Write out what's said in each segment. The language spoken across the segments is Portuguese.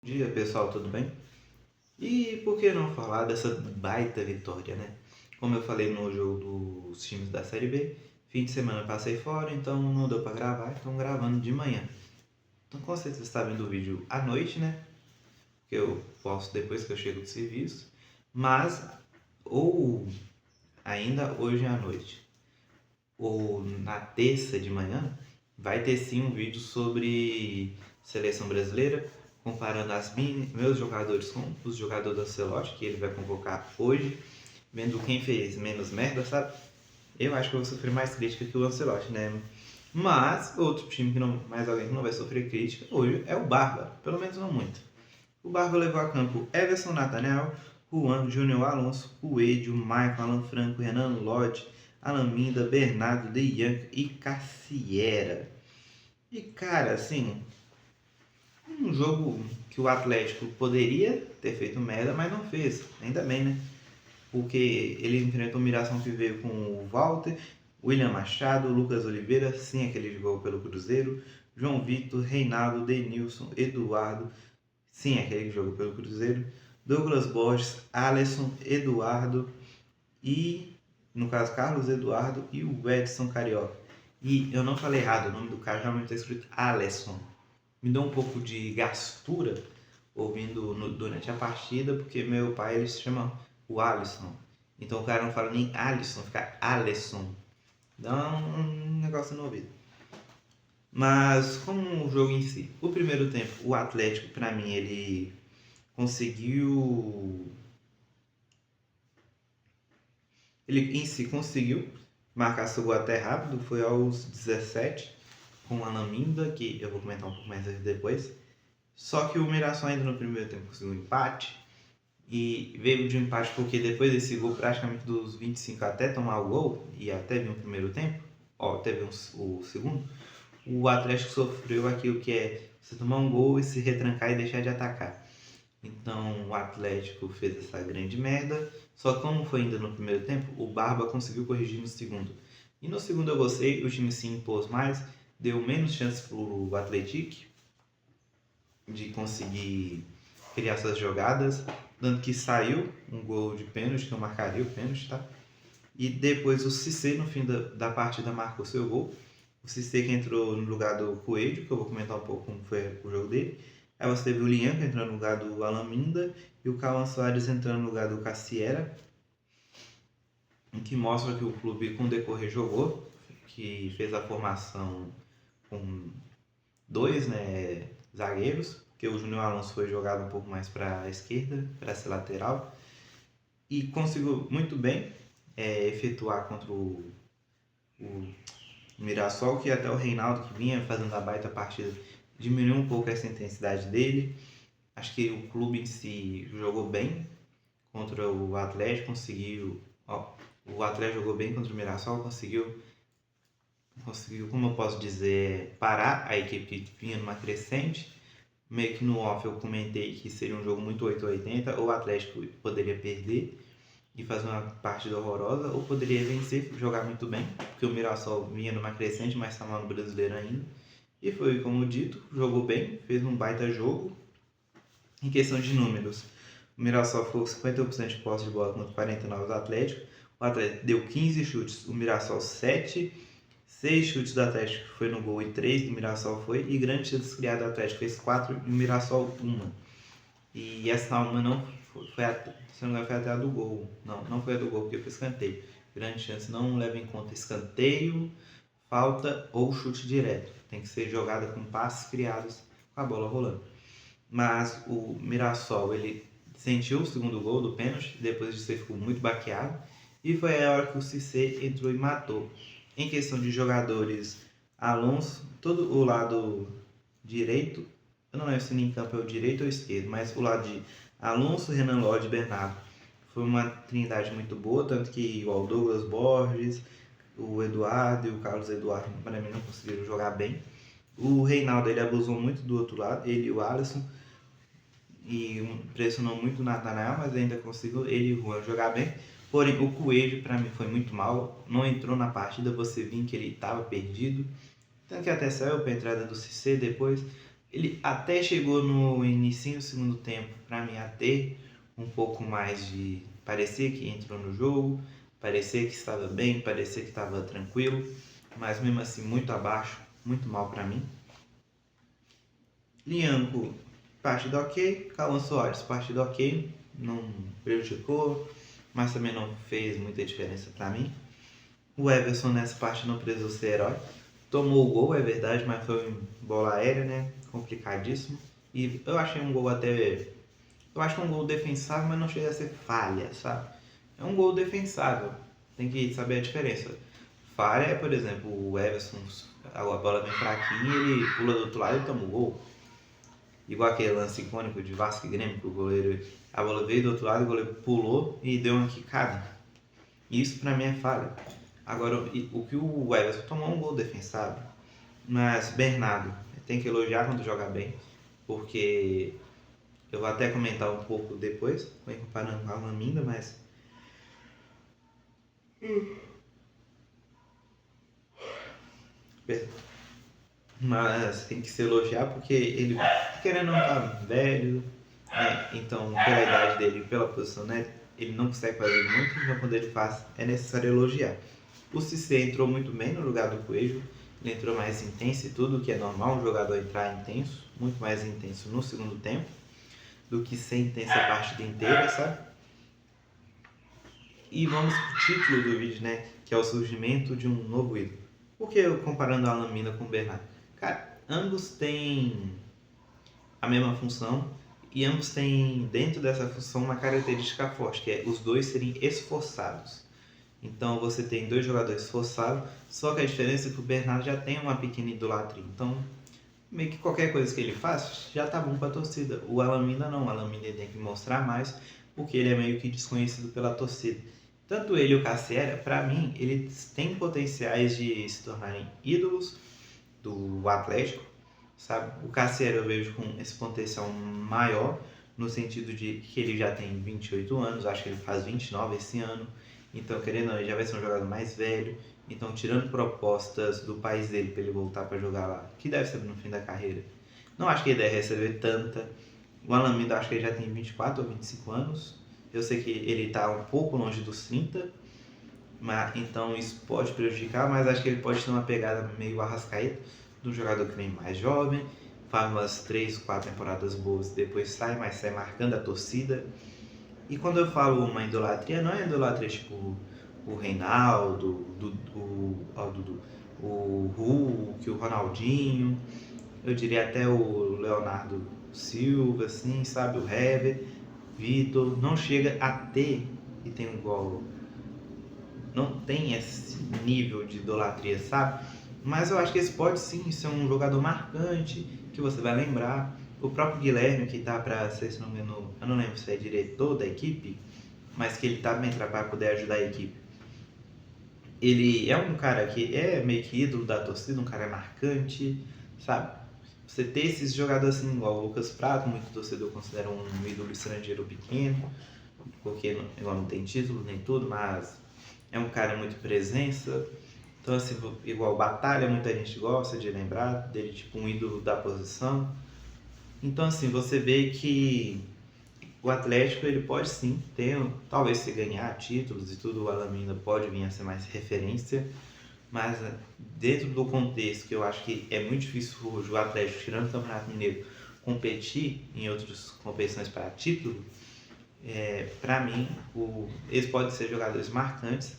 Bom dia pessoal, tudo bem? E por que não falar dessa baita vitória, né? Como eu falei no jogo dos times da Série B, fim de semana eu passei fora, então não deu pra gravar, então gravando de manhã. Então com certeza você está vendo o vídeo à noite, né? Que eu posto depois que eu chego do serviço, mas ou ainda hoje à noite, ou na terça de manhã, vai ter sim um vídeo sobre seleção brasileira, comparando meus jogadores com os jogadores do Ancelotti, que ele vai convocar hoje, vendo quem fez menos merda, sabe? Eu acho que eu vou sofrer mais crítica que o Ancelotti, né? Mas outro time que não, mais alguém que não vai sofrer crítica hoje é o Barba, pelo menos não muito. O Barba levou a campo Everson Nathaniel, Juan Júnior Alonso, Coelho, Michael, Alan Franco, Renan Lodge, Alan Minda, Bernardo, De Jong e Cassiera. E cara, assim, um jogo que o Atlético poderia ter feito merda, mas não fez. Ainda bem, né? Porque ele enfrentou o Mirassol que veio com o Walter, William Machado, Lucas Oliveira, sim, aquele que jogou pelo Cruzeiro, João Vitor, Reinaldo, Denilson, Eduardo, sim, aquele que jogou pelo Cruzeiro, Douglas Borges, Alisson, Eduardo e, no caso, Carlos Eduardo e o Edson Carioca. E eu não falei errado, o nome do cara realmente está escrito Alisson. Me deu um pouco de gastura ouvindo durante a partida, porque meu pai ele se chama o Alisson. Então o cara não fala nem Alisson, fica Alisson. Dá um negócio no ouvido. Mas como o jogo em si, o primeiro tempo, o Atlético, para mim, ele conseguiu. Ele em si conseguiu marcar seu gol até rápido, foi aos 17, com a Laminda, que eu vou comentar um pouco mais depois. Só que o Mirassol ainda no primeiro tempo conseguiu um empate. E veio de um empate porque depois desse gol, praticamente dos 25 até tomar o gol, e até vir o primeiro tempo, ó, teve o segundo, o Atlético sofreu aquilo que é você tomar um gol e se retrancar e deixar de atacar. Então o Atlético fez essa grande merda, só que como foi ainda no primeiro tempo, o Barba conseguiu corrigir no segundo. E no segundo eu gostei, o time se impôs mais, deu menos chance pro Atlético de conseguir criar essas jogadas, tanto que saiu um gol de pênalti, que eu marcaria o pênalti, tá? E depois o Cissé no fim da partida marcou seu gol. O Cissé que entrou no lugar do Coelho, que eu vou comentar um pouco como foi o jogo dele. Aí você teve o Lianco entrando no lugar do Alan Minda e o Cauã Soares entrando no lugar do Cassiera, o que mostra que o clube com o decorrer jogou, que fez a formação com dois, né, zagueiros, porque o Júnior Alonso foi jogado um pouco mais para a esquerda, para ser lateral, e conseguiu muito bem efetuar contra o Mirassol, que até o Reinaldo, que vinha fazendo a baita partida, diminuiu um pouco essa intensidade dele. Acho que o clube em si jogou bem contra o Atlético, conseguiu. Ó, o Atlético jogou bem contra o Mirassol, conseguiu, como eu posso dizer, parar a equipe que vinha numa crescente. Meio que no off eu comentei que seria um jogo muito 880, ou o Atlético poderia perder e fazer uma partida horrorosa, ou poderia vencer, jogar muito bem, porque o Mirassol vinha numa crescente, mas estava no brasileiro ainda. E foi como dito, jogou bem, fez um baita jogo. Em questão de números, o Mirassol ficou com 51% de posse de bola contra 49% do Atlético. O Atlético deu 15 chutes, o Mirassol 7. 6 chutes do Atlético foi no gol e 3 do Mirassol foi. E grandes chances criadas do Atlético fez 4 e o Mirassol 1. E essa uma não foi até, se não me engano, foi até a do gol. Não foi a do gol, porque foi escanteio. Grande chance não leva em conta escanteio, falta ou chute direto. Tem que ser jogada com passes criados com a bola rolando. Mas o Mirassol, ele sentiu o segundo gol do pênalti, depois disso ele ficou muito baqueado. E foi a hora que o Cissé entrou e matou. Em questão de jogadores, Alonso, todo o lado direito, eu não lembro se em campo é o direito ou o esquerdo, mas o lado de Alonso, Renan Lodge e Bernardo foi uma trindade muito boa, tanto que o Douglas Borges, o Eduardo e o Carlos Eduardo, para mim, não conseguiram jogar bem. O Reinaldo, ele abusou muito do outro lado, ele e o Alisson, e pressionou muito o Nathanael, mas ainda conseguiu ele e o Juan jogar bem. Porém, o Coelho, para mim, foi muito mal, não entrou na partida, você viu que ele estava perdido, tanto que até saiu para a entrada do Cissé depois, Ele até chegou no início do segundo tempo, para mim, a ter um pouco mais de... Parecia que entrou no jogo, parecia que estava bem, parecia que estava tranquilo, mas mesmo assim muito abaixo, muito mal para mim. Lianco, partida ok. Cauã Soares, partida ok. Não prejudicou, mas também não fez muita diferença para mim. O Everson nessa parte não precisou ser herói. Tomou o gol, é verdade, mas foi bola aérea, né? Complicadíssimo. E eu achei um gol até... Eu acho que é um gol defensável, mas não chega a ser falha, sabe? É um gol defensável. Tem que saber a diferença. Falha é, por exemplo, o Everson, a bola vem fraquinha, ele pula do outro lado e toma o gol. Igual aquele lance icônico de Vasco e Grêmio, que o goleiro, a bola veio do outro lado, o goleiro pulou e deu uma quicada. Isso pra mim é falha. Agora, o que o Everson tomou um gol defensável, mas Bernardo tem que elogiar quando joga bem, porque eu vou até comentar um pouco depois, comparando com a Laminda, mas tem que se elogiar porque ele, querendo não, tá velho, né? Então pela idade dele, pela posição, né? Ele não consegue fazer muito, então quando ele faz é necessário elogiar. O Cissé entrou muito bem no lugar do Coelho, ele entrou mais intenso e tudo, que é normal um jogador entrar intenso, muito mais intenso no segundo tempo do que ser intenso a partida inteira, sabe? E vamos pro título do vídeo, né? Que é o surgimento de um novo ídolo. Por que eu comparando a Lamina com o Bernardo? Cara, ambos têm a mesma função e ambos têm dentro dessa função uma característica forte, que é os dois serem esforçados. Então você tem dois jogadores esforçados, só que a diferença é que o Bernardo já tem uma pequena idolatria. Então, meio que qualquer coisa que ele faz já tá bom pra torcida. O Alamina não, o Alamina tem que mostrar mais, porque ele é meio que desconhecido pela torcida. Tanto ele e o Cassiera, pra mim, eles têm potenciais de se tornarem ídolos do Atlético, sabe? O Cassiera eu vejo com esse potencial maior, no sentido de que ele já tem 28 anos, acho que ele faz 29 esse ano, então querendo ou não, ele já vai ser um jogador mais velho, então tirando propostas do país dele para ele voltar para jogar lá, que deve ser no fim da carreira, não acho que ele deve receber tanta. O Alameda acho que ele já tem 24 ou 25 anos, eu sei que ele está um pouco longe dos 30, mas, então isso pode prejudicar, mas acho que ele pode ter uma pegada meio Arrascaeta, do jogador que vem mais jovem, faz umas 3, 4 temporadas boas, depois sai, mas sai marcando a torcida. E quando eu falo uma idolatria, não é idolatria tipo o Reinaldo, o Hulk, o Ronaldinho, eu diria até o Leonardo Silva, assim, sabe, o Hever, Vitor, não chega a ter, e tem igual, não tem esse nível de idolatria, sabe? Mas eu acho que esse pode sim ser um jogador marcante, que você vai lembrar. O próprio Guilherme, que tá para ser, se não me engano, eu não lembro se é diretor da equipe, mas que ele tá para entrar para poder ajudar a equipe. Ele é um cara que é meio que ídolo da torcida, um cara marcante, sabe? Você ter esses jogadores assim, igual o Lucas Prato, muito torcedor considera um ídolo estrangeiro pequeno, porque não tem título nem tudo, mas é um cara muito presença. Então, assim, igual Batalha, muita gente gosta de lembrar dele, tipo um ídolo da posição. Então, assim, você vê que o Atlético, ele pode sim ter, talvez se ganhar títulos e tudo, o Alameda pode vir a ser mais referência, mas dentro do contexto que eu acho que é muito difícil o Atlético, tirando o Campeonato Mineiro, competir em outras competições para título, para mim, eles podem ser jogadores marcantes,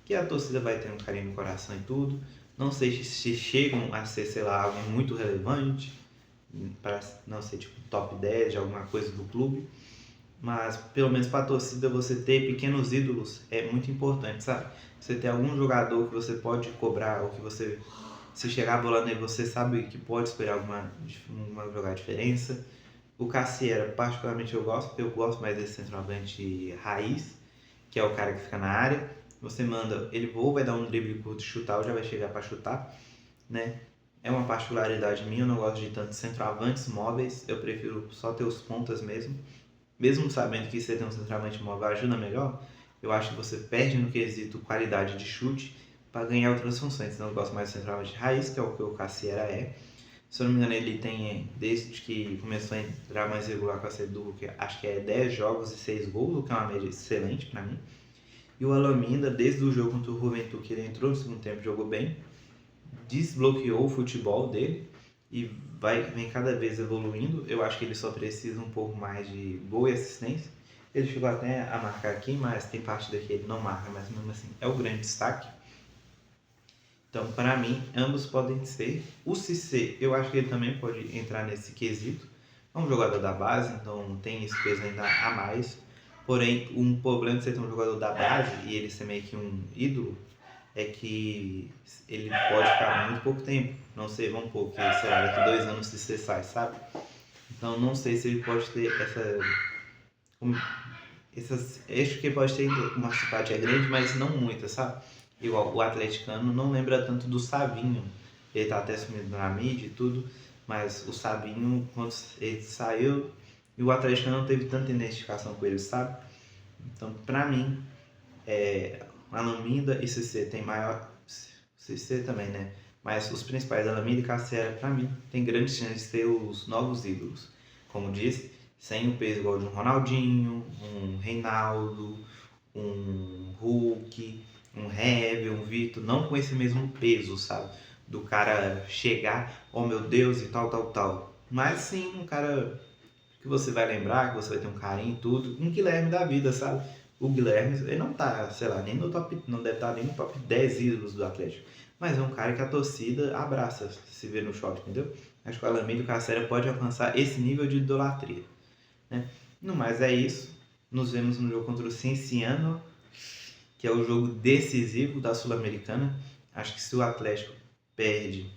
que a torcida vai ter um carinho no coração e tudo. Não sei se chegam a ser, sei lá, algo muito relevante, para não ser tipo top 10 de alguma coisa do clube, mas pelo menos para a torcida você ter pequenos ídolos é muito importante, sabe? Você ter algum jogador que você pode cobrar, ou que você, se chegar a bola nele, você sabe que pode esperar uma jogar diferença. O Cassiera, particularmente eu gosto mais desse centroavante raiz, que é o cara que fica na área. Você manda, ele voa, vai dar um drible curto, chutar, ou já vai chegar para chutar, né? É uma particularidade minha, eu não gosto de tantos centroavantes móveis, eu prefiro só ter os pontas mesmo. Mesmo sabendo que você tem um centroavante móvel ajuda melhor, eu acho que você perde no quesito qualidade de chute para ganhar outras funções. Então eu gosto mais do centroavante raiz, que é o que o Cassiera é. Se eu não me engano, ele tem, desde que começou a entrar mais regular com a Sedu, que acho que é 10 jogos e 6 gols, o que é uma média excelente para mim. E o Alaminda, desde o jogo contra o Juventude, que ele entrou no segundo tempo, jogou bem, desbloqueou o futebol dele e vem cada vez evoluindo. Eu acho que ele só precisa um pouco mais de gol e assistência. Ele chegou até a marcar aqui, mas tem partida que ele não marca, mas mesmo assim é o grande destaque. Então, para mim, ambos podem ser. O Cissé, eu acho que ele também pode entrar nesse quesito. É um jogador da base, então tem esse peso ainda a mais. Porém, um problema de ser um jogador da base e ele ser meio que um ídolo é que ele pode ficar muito pouco tempo. Não sei, vamos pôr que, sei lá, daqui 2 anos se você sai, sabe? Então não sei se ele pode ter acho que ele pode ter uma simpatia grande, mas não muita, sabe? Igual o atleticano não lembra tanto do Savinho. Ele tá até sumido na mídia e tudo, mas o Savinho, quando ele saiu, e o atleticano não teve tanta identificação com ele, sabe? Então, pra mim, Alaminda e CC tem maior. CC também, né? Mas os principais, Alameda e Cassiera, pra mim, tem grandes chances de ser os novos ídolos. Como disse, sem o peso igual de um Ronaldinho, um Reinaldo, um Hulk, um Hever, um Vitor, não com esse mesmo peso, sabe? Do cara chegar, oh meu Deus, e tal, tal, tal. Mas sim, um cara que você vai lembrar, que você vai ter um carinho e tudo, um Guilherme da vida, sabe? O Guilherme, ele não tá, sei lá, nem no top, não deve estar nem no top 10 ídolos do Atlético, mas é um cara que a torcida abraça se vê no shopping, entendeu? Acho que o Alameda e o Cassera pode alcançar esse nível de idolatria, né? No mais é isso, nos vemos no jogo contra o Cienciano, que é o jogo decisivo da Sul-Americana. Acho que se o Atlético perde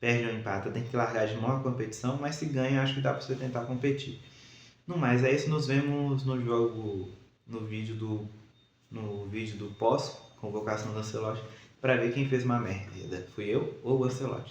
ou empata, tem que largar de mão a competição, mas se ganha, acho que dá para você tentar competir. No mais é isso, nos vemos no jogo, no vídeo do pós convocação do Ancelotti, para ver quem fez uma merda. Fui eu ou o Ancelotti?